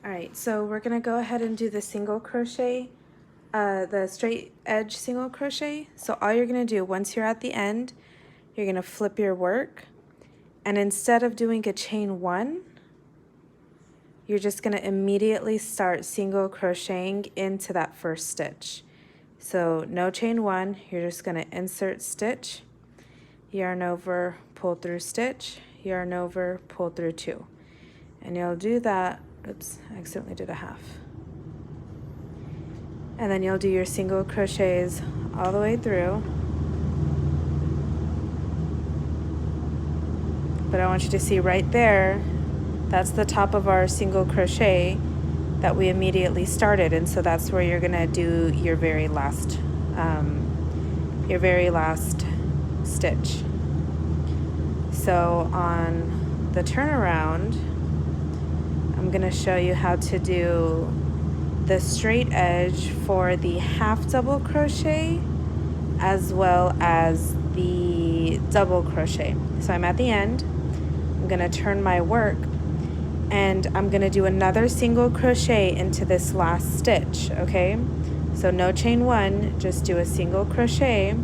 All right, so we're gonna go ahead and do the single crochet, the straight edge single crochet. So all you're gonna do once you're at the end, you're gonna flip your work, and instead of doing a chain one, you're just gonna immediately start single crocheting into that first stitch. So no chain one, you're just gonna insert stitch, yarn over, pull through stitch, yarn over, pull through two. And you'll do that, oops, I accidentally did a half. And then you'll do your single crochets all the way through. But I want you to see right there, that's the top of our single crochet that we immediately started. And so that's where you're gonna do your very last stitch. So on the turnaround, I'm gonna show you how to do the straight edge for the half double crochet as well as the double crochet. So I'm at the end, I'm gonna turn my work, and I'm gonna do another single crochet into this last stitch, okay? So no chain one, just do a single crochet,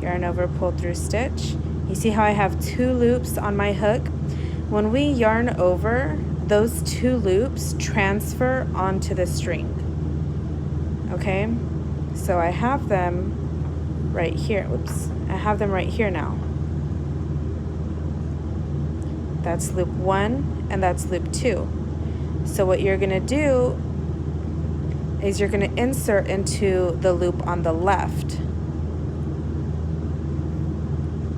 yarn over, pull through stitch. You see how I have two loops on my hook? When we yarn over, those two loops transfer onto the string, okay? So I have them right here, whoops, I have them right here now. That's loop one and that's loop two. So what you're gonna do is you're gonna insert into the loop on the left,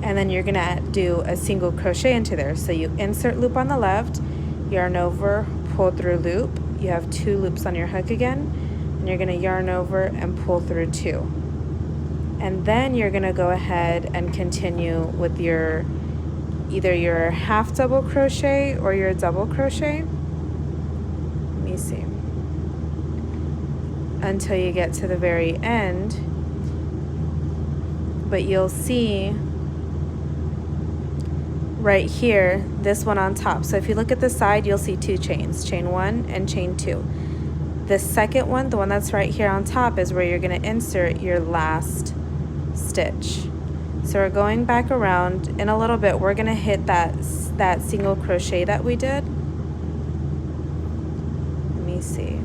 and then you're gonna do a single crochet into there. So you insert loop on the left, yarn over, pull through loop. You have two loops on your hook again, and you're gonna yarn over and pull through two. And then you're gonna go ahead and continue with your either your half double crochet or your double crochet. Let me see. Until you get to the very end. But you'll see right here, this one on top. So if you look at the side, you'll see two chains, chain one and chain two. The second one, the one that's right here on top, is where you're gonna insert your last stitch. So we're going back around. In a little bit, we're gonna hit that single crochet that we did. Let me see.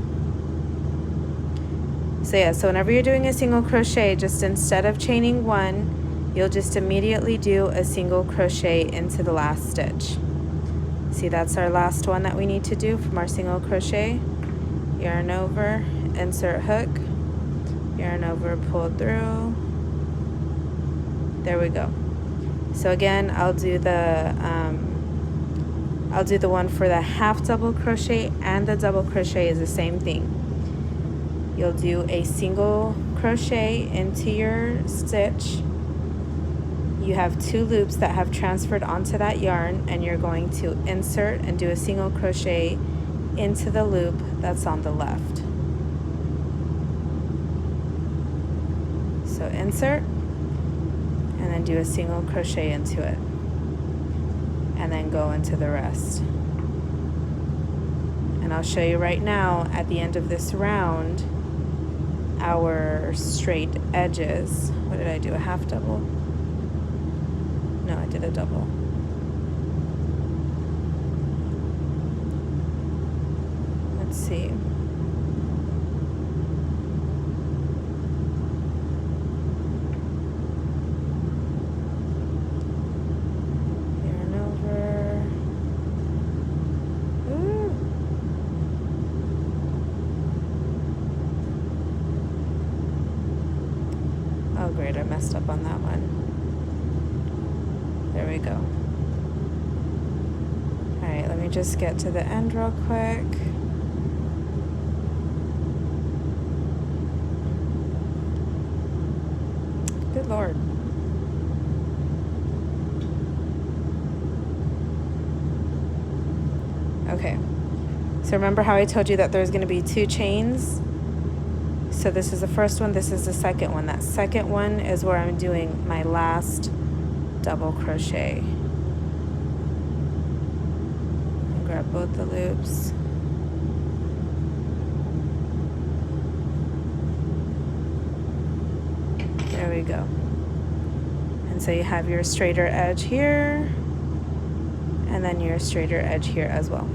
So yeah, so whenever you're doing a single crochet, just instead of chaining one, you'll just immediately do a single crochet into the last stitch. See, that's our last one that we need to do from our single crochet. Yarn over, insert hook, yarn over, pull through. There we go. So again, I'll do the one for the half double crochet, and the double crochet is the same thing. You'll do a single crochet into your stitch. You have two loops that have transferred onto that yarn, and you're going to insert and do a single crochet into the loop that's on the left. So insert, and then do a single crochet into it, and then go into the rest. And I'll show you right now at the end of this round our straight edges. What did I do, a half double? No, I did a double. Let's see. Yarn over. Ooh. Oh great, I messed up on that one. There we go. All right, let me just get to the end real quick. Good Lord. Okay, so remember how I told you that there's going to be two chains? So this is the first one, this is the second one. That second one is where I'm doing my last double crochet. And grab both the loops. you go. And so you have your straighter edge here, and then your straighter edge here as well.